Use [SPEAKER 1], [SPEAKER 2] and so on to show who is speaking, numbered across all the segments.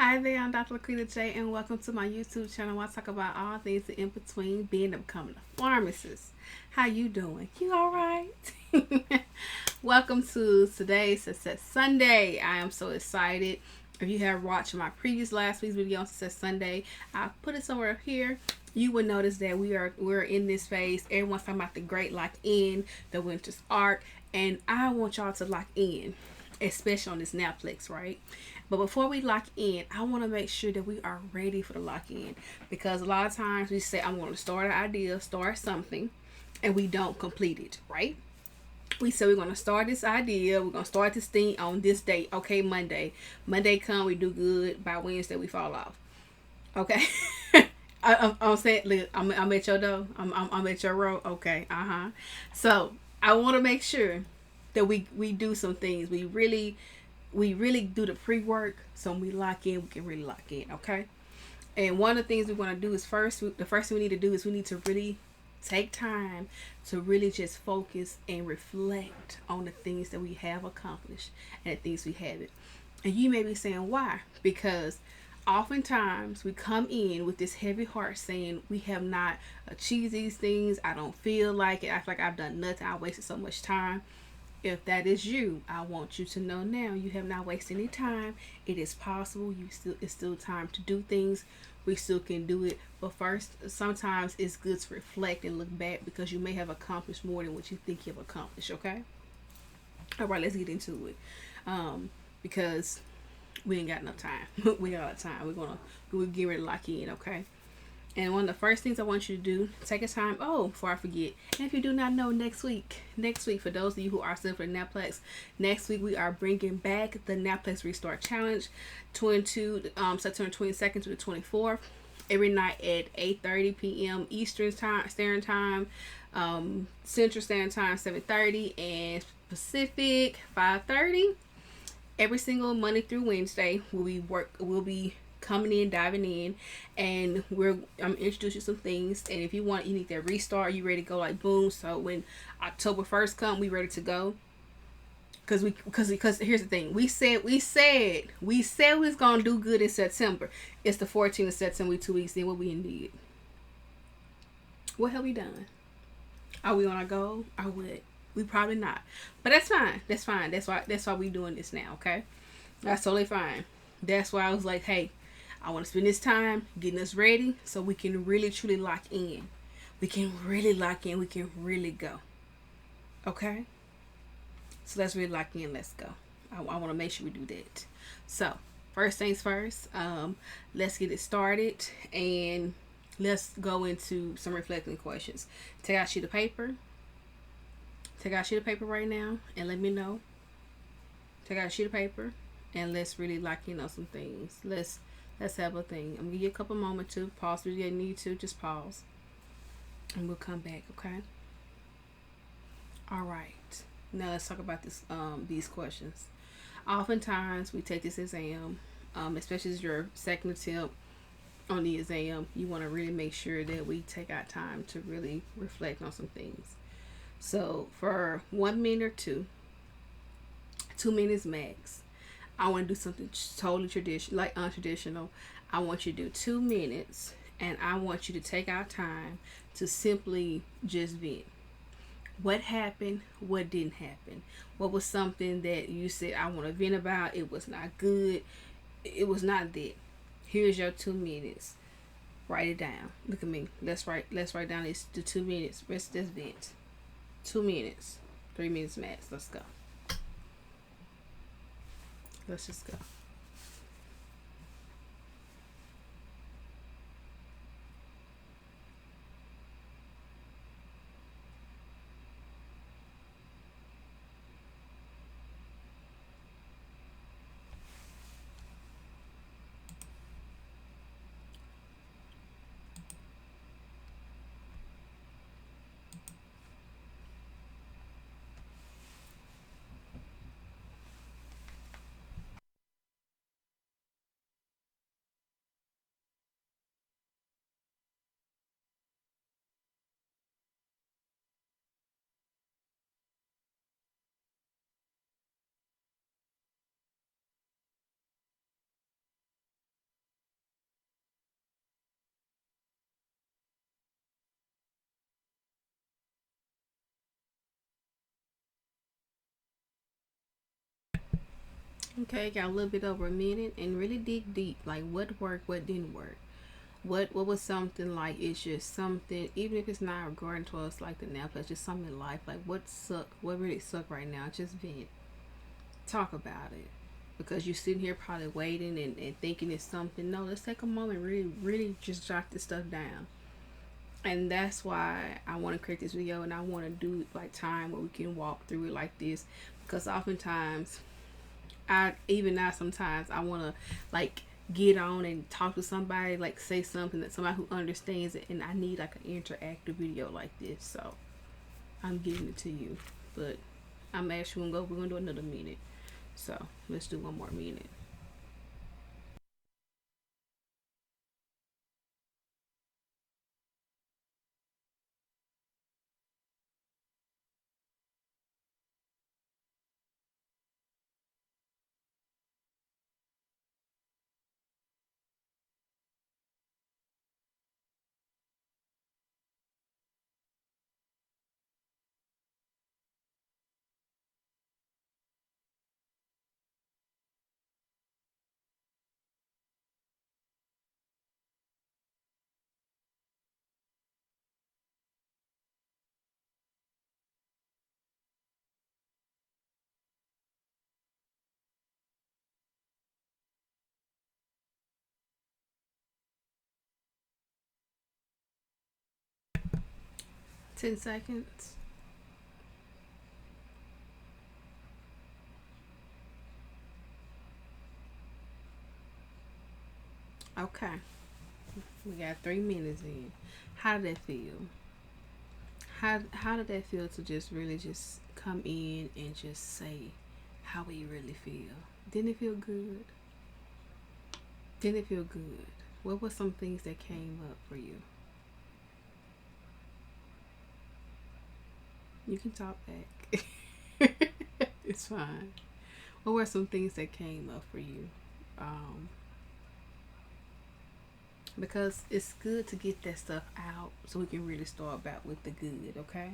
[SPEAKER 1] Hi there, I'm Dr. LaQuita J, and welcome to my YouTube channel where I talk about all things in between being and becoming a pharmacist. How you doing? You all right? Welcome to today's Success Sunday. I am so excited. If you have watched my previous last week's video on Success Sunday, I'll put it somewhere here. You will notice that we're in this phase. Everyone's talking about the great lock in, the winter's arc, and I want y'all to lock in, especially on this Naplex, right? But before we lock in, I want to make sure that we are ready for the lock in, because a lot of times we say, I'm going to start an idea, start something, and we don't complete it, right? We say we're going to start this idea, we're going to start this thing on this date. Okay, Monday come, we do good. By Wednesday, we fall off. Okay. I'm saying, look, I'm at your door. I'm at your row. Okay. So I want to make sure that we do some things. We really do the pre-work, so when we lock in, we can really lock in. Okay. And one of the things we want to do is the first thing we need to do is we need to really take time to really just focus and reflect on the things that we have accomplished and the things we haven't. And you may be saying, why? Because oftentimes we come in with this heavy heart saying we have not achieved these things. I don't feel like it. I feel like I've done nothing. I wasted so much time. If that is you, I want you to know now you have not wasted any time. It is possible. It's still time to do things. We still can do it. But first, sometimes it's good to reflect and look back, because you may have accomplished more than what you think you've accomplished. Okay. All right, let's get into it. Because we ain't got enough time. We got a lot of time. We're getting ready to lock in. Okay. And one of the first things I want you to do, take a time. Oh, before I forget, and if you do not know, next week, for those of you who are still for the Naplex, next week we are bringing back the Naplex Restart Challenge, September 22nd to the 24th, every night at 8:30 p.m. Eastern Standard Time, Central Standard Time 7:30, and Pacific 5:30. Every single Monday through Wednesday, we'll be coming in, diving in, and I'm introducing some things. And if you need that restart, you ready to go like boom. So when October 1st come, we ready to go. Because here's the thing, we said we was gonna do good in September. It's the 14th of September. We 2 weeks in. What we did? What have we done? Are we on our goal? Or what? We probably not. But that's fine. That's fine. That's why we doing this now. Okay, that's totally fine. That's why I was like, hey, I want to spend this time getting us ready so we can really truly lock in. We can really lock in. We can really go. Okay? So let's really lock in. Let's go. I want to make sure we do that. So, first things first, let's get it started and let's go into some reflecting questions. Take out a sheet of paper. Take out a sheet of paper right now and let me know. Take out a sheet of paper and let's really lock in on some things. Let's have a thing. I'm gonna give you a couple moments to pause if you need to. Just pause, and we'll come back. Okay. All right. Now let's talk about these questions. Oftentimes we take this exam, especially as your second attempt on the exam. You want to really make sure that we take our time to really reflect on some things. So for 1 minute or 2 minutes max, I want to do something totally traditional, like untraditional. I want you to do 2 minutes, and I want you to take our time to simply just vent. What happened? What didn't happen? What was something that you said I want to vent about? It was not good. It was not that. Here's your 2 minutes. Write it down. Look at me. Let's write down the 2 minutes. Let's just vent. 2 minutes. 3 minutes max. Let's go. Let's just go. Okay, got a little bit over a minute, and really dig deep. Like, what worked, what didn't work. What was something like, it's just something, even if it's not regarding to us like the Naplex, just something in life. Like, what sucked, what really sucked right now. Just vent. Talk about it. Because you're sitting here probably waiting and thinking it's something. No, let's take a moment, really just jot this stuff down. And that's why I want to create this video, and I want to do like time where we can walk through it like this. Because oftentimes I, even now, sometimes I want to like get on and talk to somebody, like say something that somebody who understands it, and I need like an interactive video like this. So I'm giving it to you, but I'm actually gonna go. We're gonna do another minute, so let's do one more minute. 10 seconds. Okay, we got 3 minutes in. How did that feel? How did that feel to just really just come in and just say how we really feel? Didn't it feel good? Didn't it feel good? What were some things that came up for you? You can talk back. It's fine. What were some things that came up for you? Um, because it's good to get that stuff out so we can really start back with the good, okay?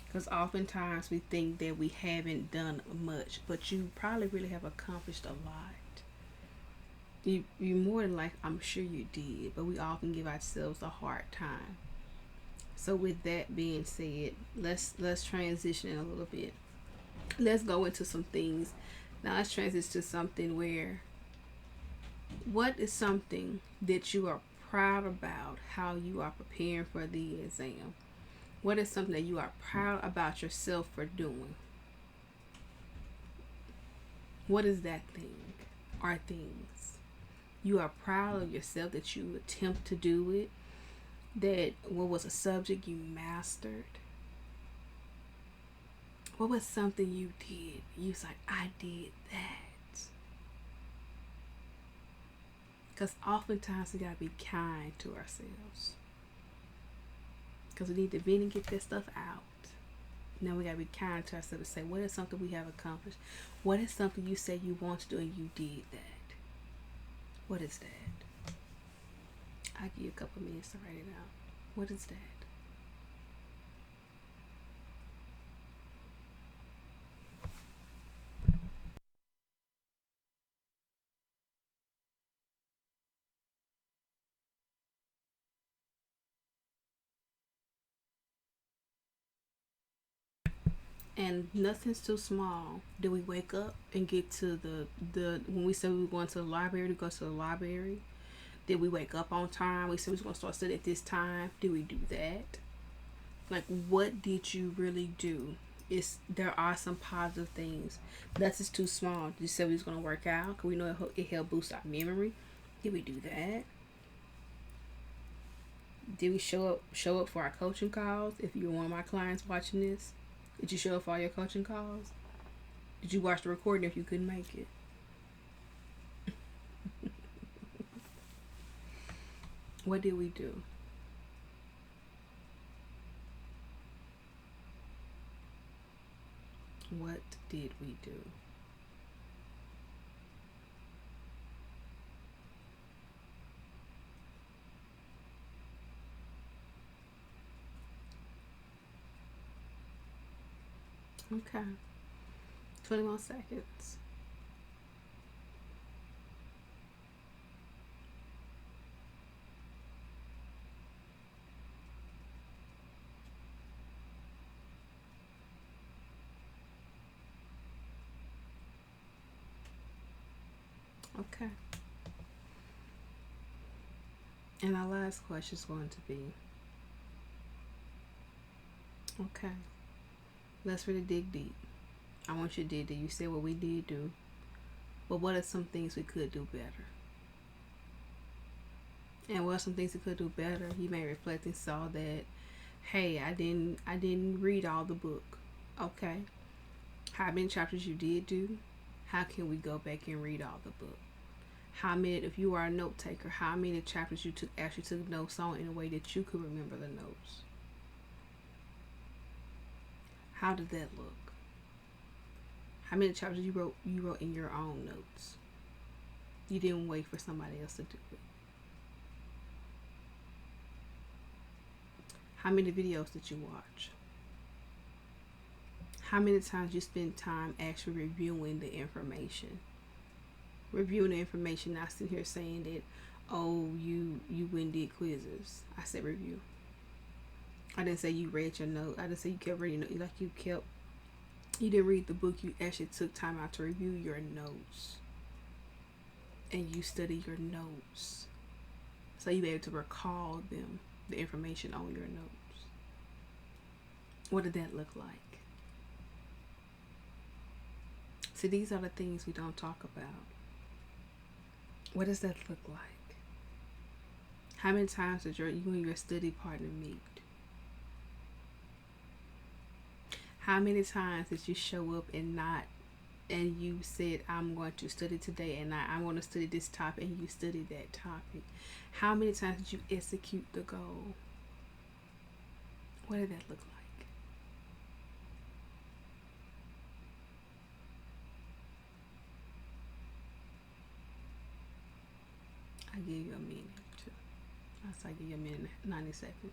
[SPEAKER 1] Because oftentimes we think that we haven't done much, but you probably really have accomplished a lot. You more than like, I'm sure you did, but we often give ourselves a hard time. So with that being said, let's transition in a little bit. Let's go into some things. Now let's transition to something where, what is something that you are proud about how you are preparing for the exam? What is something that you are proud about yourself for doing? What is that thing or things? You are proud of yourself that you attempt to do it, that what was a subject you mastered. What was something you did? You was like, I did that. Because oftentimes we gotta be kind to ourselves. Because we need to vent and get that stuff out. Now we gotta be kind to ourselves and say, what is something we have accomplished? What is something you said you want to do and you did that? What is that? I'll give you a couple minutes to write it out. What is that? And nothing's too small. Did we wake up and get to the when we said we were going to the library to go to the library? Did we wake up on time? We said we was gonna start studying at this time. Did we do that? Like, what did you really do? There are some positive things. Nothing's too small. You said we was gonna work out because we know it helped boost our memory. Did we do that? Did we show up for our coaching calls? If you're one of my clients watching this, did you show up for all your coaching calls? Did you watch the recording if you couldn't make it? What did we do? What did we do? Okay. 20 more seconds. Okay. And our last question is going to be, okay, let's really dig deep. I want you to dig deep. You said what we did do, but what are some things we could do better? And what are some things we could do better? You may reflect and saw that, hey, I didn't read all the book. Okay. How many chapters you did do? How can we go back and read all the book? How many, if you are a note taker, how many chapters you actually took notes on in a way that you could remember the notes? How did that look? How many chapters you wrote in your own notes? You didn't wait for somebody else to do it. How many videos did you watch? How many times you spend time actually reviewing the information? Reviewing the information, not sitting here saying that, oh, you went and did quizzes. I said review. I didn't say you read your note. I didn't say you kept reading it. Like you didn't read the book. You actually took time out to review your notes. And you study your notes. So you be able to recall them, the information on your notes. What did that look like? See, these are the things we don't talk about. What does that look like? How many times did you and your study partner meet? How many times did you show up and you said, I'm going to study today and I'm going to study this topic, and you studied that topic? How many times did you execute the goal? What did that look like? I give you a minute too. I give you a minute, 90 seconds.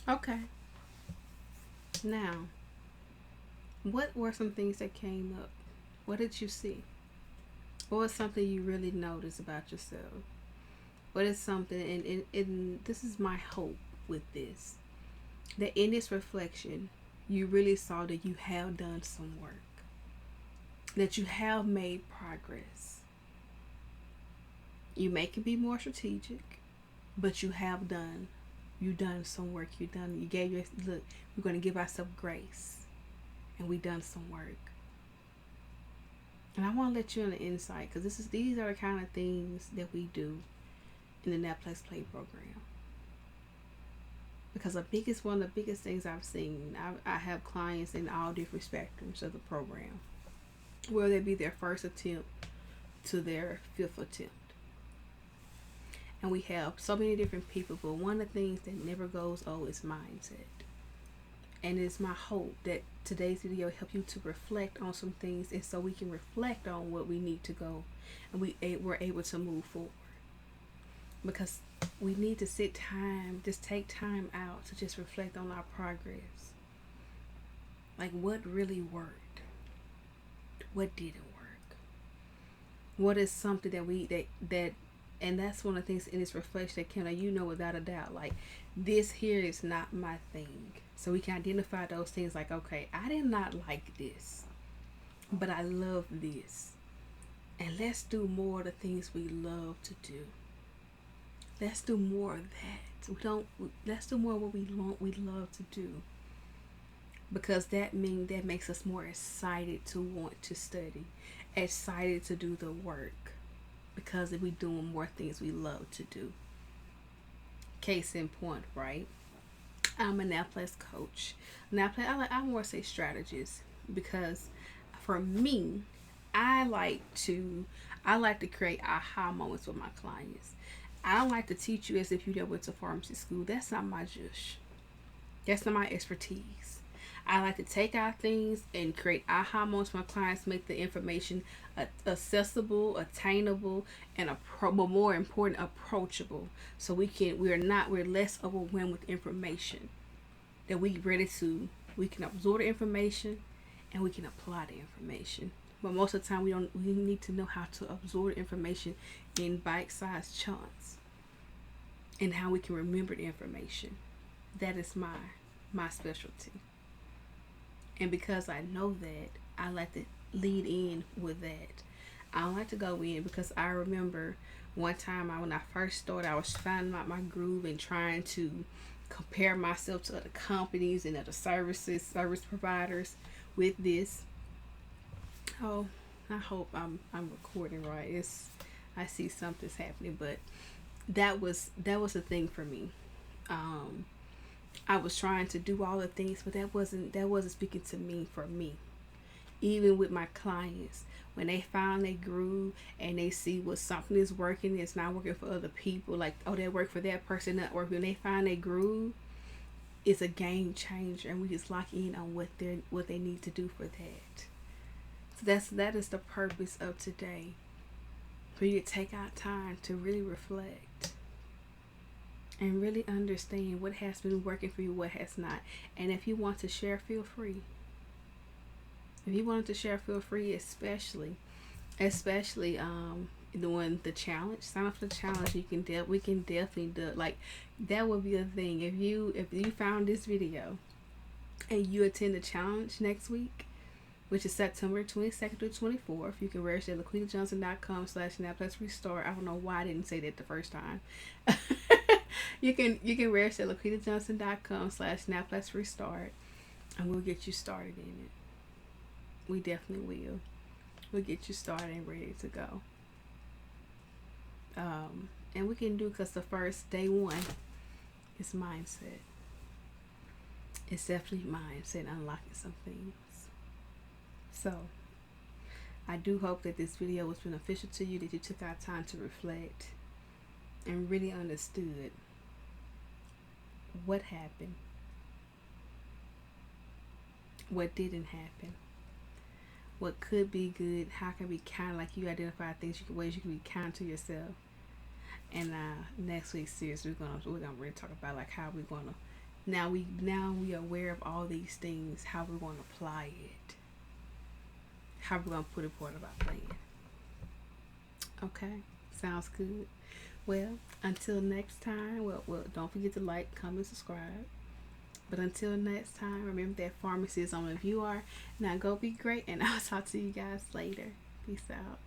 [SPEAKER 1] Okay. Now, what were some things that came up? What did you see? What was something you really noticed about yourself? What is something, and this is my hope with this, that in this reflection, you really saw that you have done some work, that you have made progress. You may can be more strategic, but you've done some work. You gave your, look, we're going to give ourselves grace, and we done some work. And I want to let you on the insight, because these are the kind of things that we do in the Naplex Play program. Because one of the biggest things I've seen, I have clients in all different spectrums of the program, whether it be their first attempt to their fifth attempt. And we have so many different people, but one of the things that never goes old is mindset. And it's my hope that today's video help you to reflect on some things, and so we can reflect on what we need to go, and we're able to move forward. Because we need to just take time out to just reflect on our progress. Like, what really worked? What didn't work? What is something that And that's one of the things in this reflection that can, you know, without a doubt, like, this here is not my thing. So we can identify those things like, okay, I did not like this, but I love this. And let's do more of the things we love to do. Let's do more of that. Let's do more of what we love to do. Because that makes us more excited to want to study, excited to do the work, because if we're doing more things we love to do. Case in point, right? I'm a Naplex coach. I more say strategist, because for me, I like to create aha moments with my clients. I don't like to teach you as if you never went to pharmacy school. That's not my jush. That's not my expertise. I like to take our things and create aha moments for my clients, make the information accessible, attainable, and but more important, approachable. So we're less overwhelmed with information. That we can absorb the information and we can apply the information. But most of the time we need to know how to absorb the information in bite-sized chunks and how we can remember the information. That is my specialty. And because I know that, I like to lead in with that. I don't like to go in, because I remember one time when I first started, I was finding out my groove and trying to compare myself to other companies and other service providers with this. Oh, I hope I'm recording right. I see something's happening, but that was a thing for me. I was trying to do all the things, but that wasn't speaking to me for me. Even with my clients, when they find their groove and they see what something is working, it's not working for other people. Like, oh, that worked for that person, not working. When they find their groove, it's a game changer, and we just lock in on what they need to do for that. So that is the purpose of today, for you to take out time to really reflect and really understand what has been working for you, what has not. And if you want to share, feel free. If you wanted to share, feel free, especially doing the challenge. Sign up for the challenge. We can definitely do, like, that would be a thing. If you found this video and you attend the challenge next week, which is September 22nd through 24th, you can register at LaQuitaJohnson.com/Naplex Restart. I don't know why I didn't say that the first time. You can register at LaQuitaJohnson.com/Naplex Restart, and we'll get you started in it. We definitely will. We'll get you started and ready to go. And we can do, because the first day one is mindset. It's definitely mindset, unlocking some things. So, I do hope that this video was beneficial to you, that you took our time to reflect and really understood what happened, what didn't happen, what could be good, how can be kind, like you identify things, ways you can be kind to yourself. And next week's series, we're gonna really talk about, like, how we're gonna now we are aware of all these things, how we're gonna apply it, how we're gonna put it part of our plan. Okay, sounds good. Well, until next time, well, don't forget to like, comment, subscribe. But until next time, remember that pharmacy is on if you are. Now go be great, and I'll talk to you guys later. Peace out.